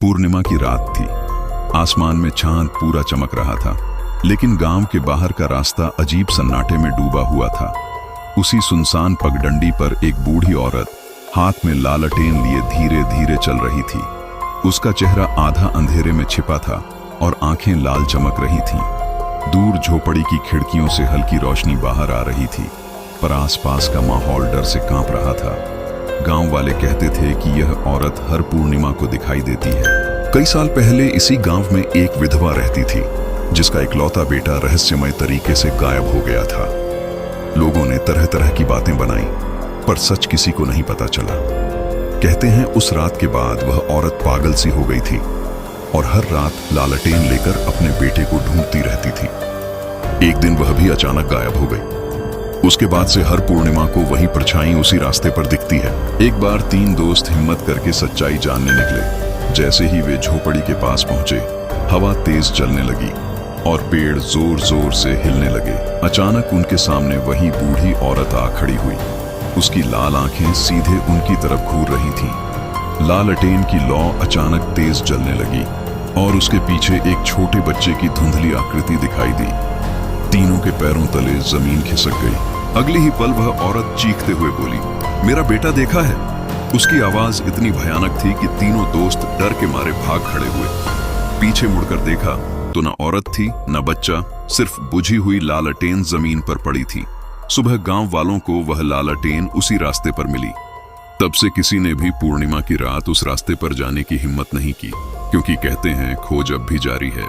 पूर्णिमा की रात थी। आसमान में चांद पूरा चमक रहा था, लेकिन गांव के बाहर का रास्ता अजीब सन्नाटे में डूबा हुआ था। उसी सुनसान पगडंडी पर एक बूढ़ी औरत हाथ में लालटेन लिए धीरे धीरे चल रही थी। उसका चेहरा आधा अंधेरे में छिपा था और आंखें लाल चमक रही थीं। दूर झोपड़ी की खिड़कियों से हल्की रोशनी बाहर आ रही थी, पर आसपास का माहौल डर से कांप रहा था। गांव वाले कहते थे कि यह औरत हर पूर्णिमा को दिखाई देती है। कई साल पहले इसी गांव में एक विधवा रहती थी, जिसका इकलौता बेटा रहस्यमय तरीके से गायब हो गया था। लोगों ने तरह तरह की बातें बनाई, पर सच किसी को नहीं पता चला। कहते हैं उस रात के बाद वह औरत पागल सी हो गई थी और हर रात लालटेन लेकर अपने बेटे को ढूंढती रहती थी। एक दिन वह भी अचानक गायब हो गई। उसके बाद से हर पूर्णिमा को वही परछाई उसी रास्ते पर दिखती है। एक बार 3 दोस्त हिम्मत करके सच्चाई जानने निकले। जैसे ही वे झोपड़ी के पास पहुंचे, हवा तेज चलने लगी और पेड़ जोर जोर से हिलने लगे। अचानक उनके सामने वही बूढ़ी औरत आ खड़ी हुई। उसकी लाल आंखें सीधे उनकी तरफ घूर रही थीं। लालटेन की लौ अचानक तेज जलने लगी और उसके पीछे एक छोटे बच्चे की धुंधली आकृति दिखाई दी। तीनों के पैरों तले जमीन खिसक गई। अगले ही पल वह औरत चीखते हुए बोली, मेरा बेटा देखा है। उसकी आवाज इतनी भयानक थी कि तीनों दोस्त डर के मारे भाग खड़े हुए। पीछे मुड़कर देखा तो न औरत थी न बच्चा, सिर्फ बुझी हुई लालटेन जमीन पर पड़ी थी। सुबह गांव वालों को वह लालटेन उसी रास्ते पर मिली। तब से किसी ने भी पूर्णिमा की रात उस रास्ते पर जाने की हिम्मत नहीं की, क्योंकि कहते हैं खोज अब भी जारी है।